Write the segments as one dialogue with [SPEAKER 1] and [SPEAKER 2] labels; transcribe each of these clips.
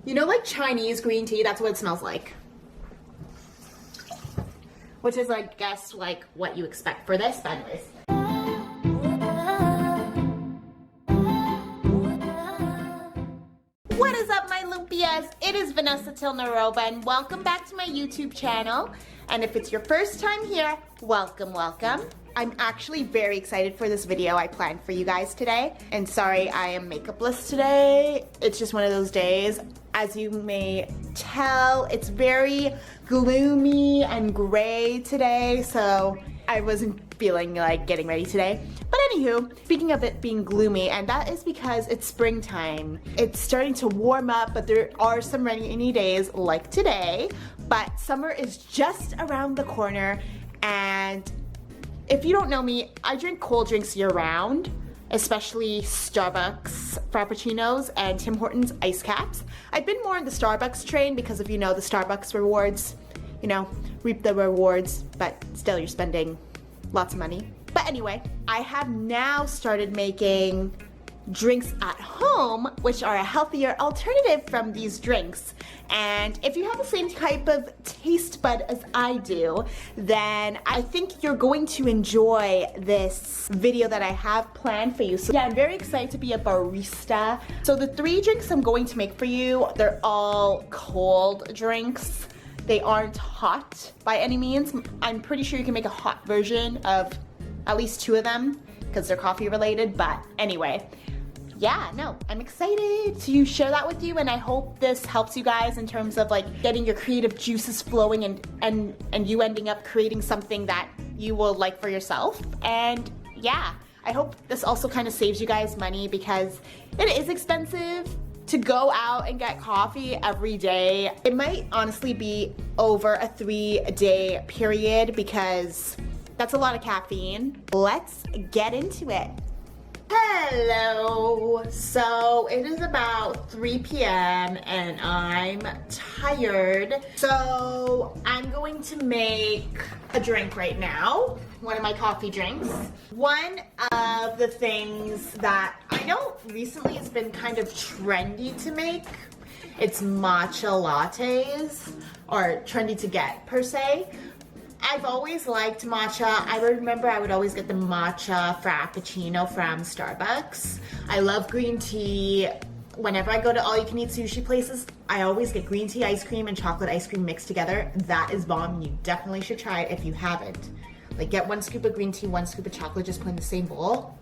[SPEAKER 1] You know, like Chinese green tea, that's what it smells like. Which is, I guess, like what you expect for this, but anyways. What is up, my lumpias? It is Vanessa Tillnerova, and welcome back to my YouTube channel. And if it's your first time here, welcome, welcome. I'm actually very excited for this video I planned for you guys today. And sorry, I am makeupless today. It's just one of those days. As you may tell, it's very gloomy and gray today, so I wasn't feeling like getting ready today. But anywho, speaking of it being gloomy, and that is because it's springtime. It's starting to warm up, but there are some rainy days like today. But summer is just around the corner, and if you don't know me, I drink cold drinks year-round, especially Starbucks Frappuccinos and Tim Hortons ice caps. I've been more on the Starbucks train because if you know the Starbucks rewards, you know, reap the rewards, but still you're spending lots of money. But anyway, I have now started making drinks at home, which are a healthier alternative from these drinks. And if you have the same type of taste bud as I do, then I think you're going to enjoy this video that I have planned for you. So yeah, I'm very excited to be a barista. So the 3 drinks I'm going to make for you, they're all cold drinks. They aren't hot by any means. I'm pretty sure you can make a hot version of at least 2 of them because they're coffee related, but anyway. Yeah, no, I'm excited to share that with you, and I hope this helps you guys in terms of like getting your creative juices flowing and you ending up creating something that you will like for yourself. And yeah, I hope this also kind of saves you guys money because it is expensive to go out and get coffee every day. It might honestly be over a 3-day period because that's a lot of caffeine. Let's get into it. Hello, so it is about 3 p.m. and I'm tired. So I'm going to make a drink right now, one of my coffee drinks. One of the things that I know recently has been kind of trendy to make, it's matcha lattes, or trendy to get per se. I've always liked matcha. I remember I would always get the matcha frappuccino from Starbucks. I love green tea. Whenever I go to all-you-can-eat sushi places, I always get green tea ice cream and chocolate ice cream mixed together. That is bomb. You definitely should try it if you haven't. Like, get 1 scoop of green tea, 1 scoop of chocolate, just put in the same bowl.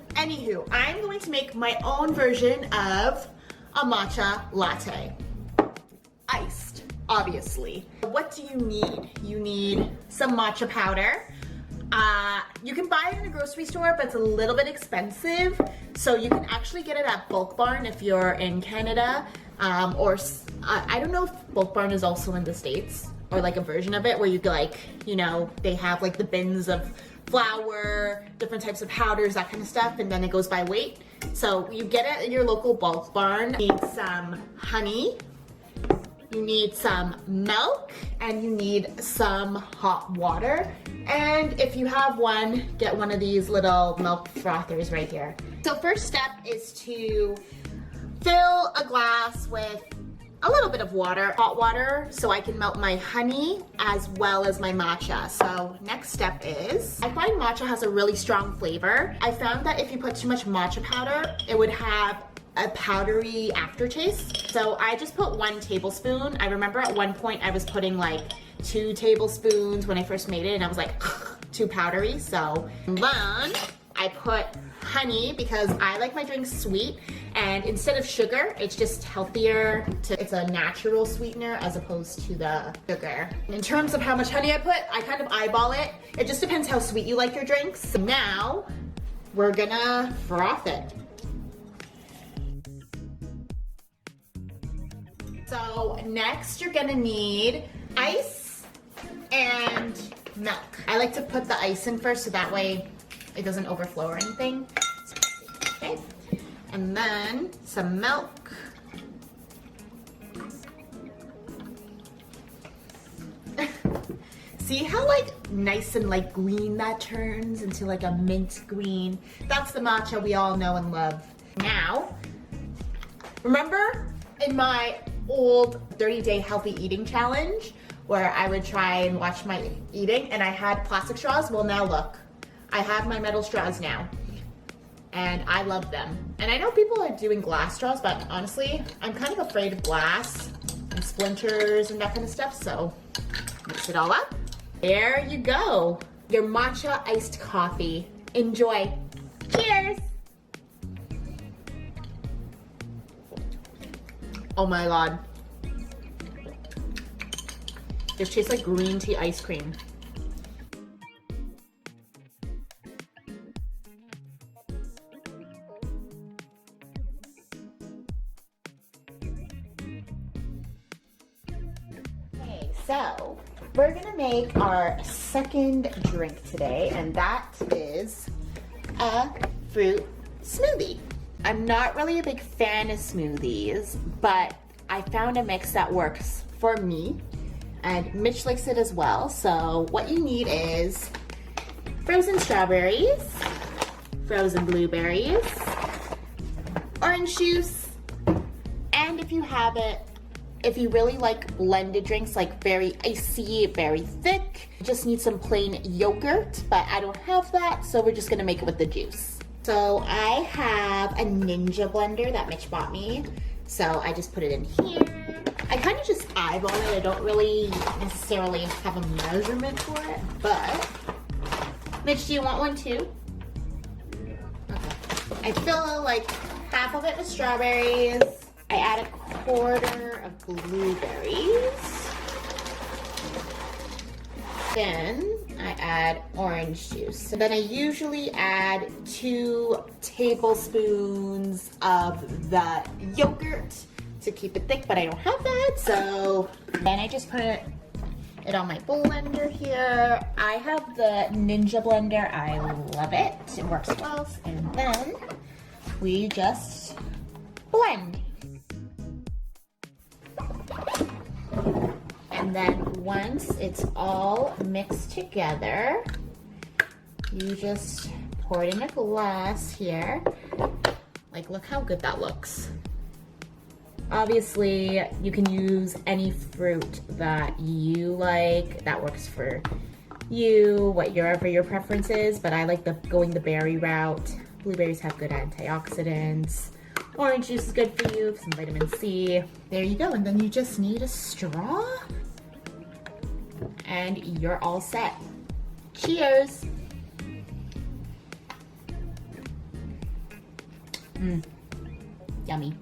[SPEAKER 1] Anywho, I'm going to make my own version of a matcha latte. Iced. Obviously. What do you need? You need some matcha powder. You can buy it in a grocery store, but it's a little bit expensive. So you can actually get it at Bulk Barn if you're in Canada. Or I don't know if Bulk Barn is also in the States, or like a version of it where you like, you know, they have like the bins of flour, different types of powders, that kind of stuff, and then it goes by weight. So you get it at your local Bulk Barn. You need some honey. You need some milk, and you need some hot water. And if you have one, get one of these little milk frothers right here. So first step is to fill a glass with a little bit of water, hot water, so I can melt my honey as well as my matcha. So next step is, I find matcha has a really strong flavor. I found that if you put too much matcha powder, it would have a powdery aftertaste. So I just put 1 tablespoon. I remember at one point I was putting like 2 tablespoons when I first made it, and I was like, too powdery. So then I put honey because I like my drinks sweet, and instead of sugar, it's just healthier. It's a natural sweetener as opposed to the sugar. In terms of how much honey I put, I kind of eyeball it. It just depends how sweet you like your drinks. So now we're gonna froth it. So next you're gonna need ice and milk. I like to put the ice in first so that way it doesn't overflow or anything. Okay. And then some milk. See how like nice and like green that turns into like a mint green? That's the matcha we all know and love. Now, remember in my old 30-day healthy eating challenge where I would try and watch my eating and I had plastic straws. Well, now look, I have my metal straws now and I love them. And I know people are doing glass straws, but honestly, I'm kind of afraid of glass and splinters and that kind of stuff. So mix it all up. There you go. Your matcha iced coffee. Enjoy. Cheers. Oh my God. This tastes like green tea ice cream. Okay, so we're gonna make our second drink today, and that is a fruit smoothie. I'm not really a big fan of smoothies, but I found a mix that works for me, and Mitch likes it as well. So what you need is frozen strawberries, frozen blueberries, orange juice, and if you have it, if you really like blended drinks, like very icy, very thick, you just need some plain yogurt, but I don't have that, so we're just gonna make it with the juice. So I have a Ninja blender that Mitch bought me. So I just put it in here. I kind of just eyeball it. I don't really necessarily have a measurement for it, but Mitch, do you want one too? Okay. I fill like half of it with strawberries. I add a quarter of blueberries. Then I add orange juice. And then I usually add 2 tablespoons of the yogurt to keep it thick, but I don't have that. So then I just put it on my blender here. I have the Ninja blender. I love it. It works well. And then we just blend. And then once it's all mixed together, you just pour it in a glass here. Like, look how good that looks. Obviously, you can use any fruit that you like, that works for you, whatever your preference is, but I like going the berry route. Blueberries have good antioxidants. Orange juice is good for you, some vitamin C. There you go, and then you just need a straw, and you're all set. Cheers. Yummy.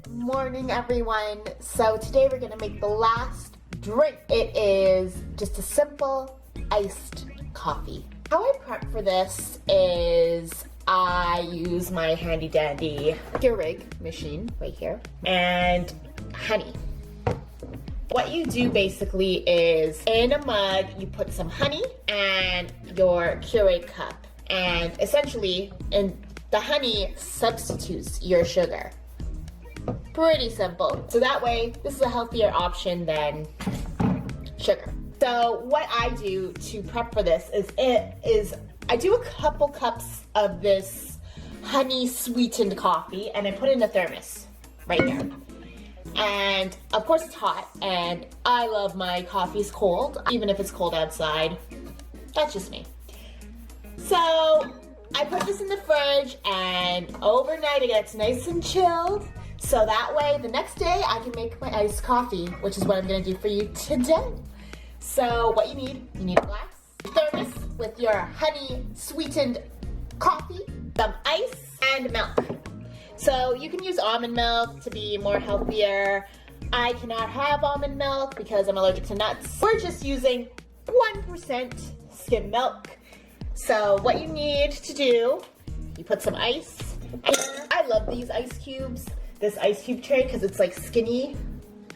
[SPEAKER 1] Good morning, everyone. So today we're gonna make the last drink. It is just a simple iced coffee. How I prep for this is I use my handy dandy Keurig machine right here and honey. What you do basically is in a mug you put some honey and your Keurig cup, and essentially the honey substitutes your sugar. Pretty simple. So that way this is a healthier option than sugar. So what I do to prep for this is I do a couple cups of this honey sweetened coffee and I put it in a thermos right there. And of course it's hot, and I love my coffees cold, even if it's cold outside. That's just me. So I put this in the fridge, and overnight it gets nice and chilled. So that way the next day I can make my iced coffee, which is what I'm gonna do for you today. So what you need a glass, thermos with your honey sweetened coffee, some ice, and milk. So you can use almond milk to be more healthier. I cannot have almond milk because I'm allergic to nuts. We're just using 1% skim milk. So what you need to do, you put some ice. I love these ice cubes, this ice cube tray, because it's like skinny.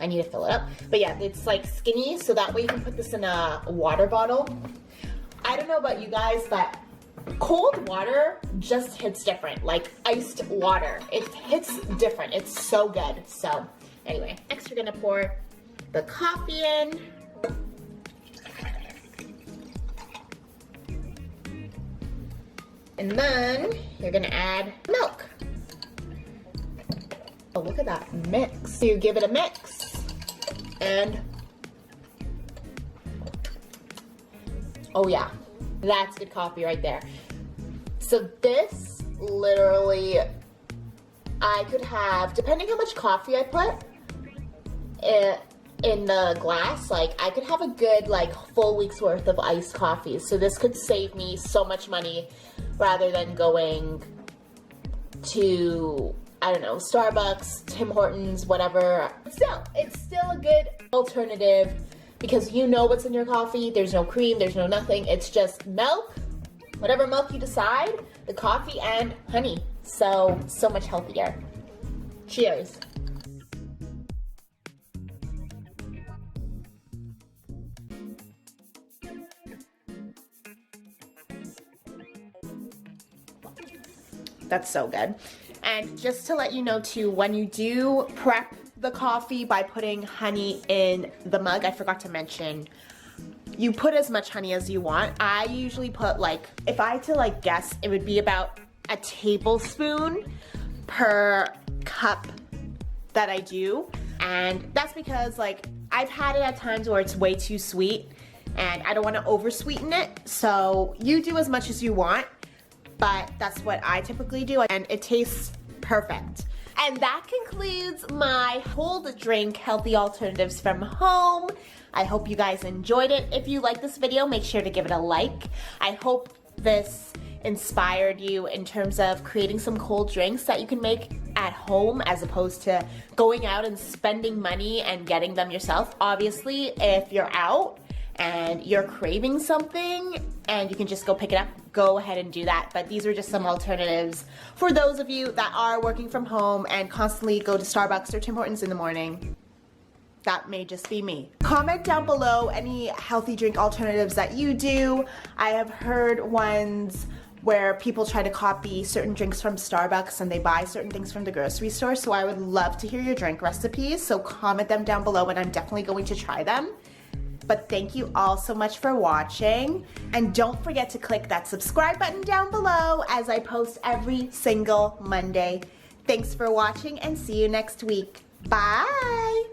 [SPEAKER 1] I need to fill it up. But yeah, it's like skinny, so that way you can put this in a water bottle. I don't know about you guys, but cold water just hits different. Like iced water, it hits different. It's so good. So anyway, next we're gonna pour the coffee in. And then you're gonna add milk. Oh, look at that mix. So you give it a mix, and oh yeah, that's good coffee right there. So this literally, I could have, depending how much coffee I put in the glass, like I could have a good like full week's worth of iced coffee. So this could save me so much money rather than going to, I don't know, Starbucks, Tim Hortons, whatever. Still, it's still a good alternative because you know what's in your coffee. There's no cream, there's no nothing. It's just milk, whatever milk you decide, the coffee, and honey. So much healthier. Cheers. That's so good. And just to let you know too, when you do prep the coffee by putting honey in the mug, I forgot to mention, you put as much honey as you want. I usually put like, if I had to like guess, it would be about a tablespoon per cup that I do. And that's because like, I've had it at times where it's way too sweet and I don't want to over sweeten it. So you do as much as you want, but that's what I typically do and it tastes perfect. And that concludes my cold drink healthy alternatives from home. I hope you guys enjoyed it. If you like this video, make sure to give it a like. I hope this inspired you in terms of creating some cold drinks that you can make at home as opposed to going out and spending money and getting them yourself. Obviously, if you're out and you're craving something and you can just go pick it up, go ahead and do that. But these are just some alternatives for those of you that are working from home and constantly go to Starbucks or Tim Hortons in the morning. That may just be me. Comment down below any healthy drink alternatives that you do. I have heard ones where people try to copy certain drinks from Starbucks and they buy certain things from the grocery store. So I would love to hear your drink recipes. So comment them down below and I'm definitely going to try them. But thank you all so much for watching. And don't forget to click that subscribe button down below as I post every single Monday. Thanks for watching and see you next week. Bye.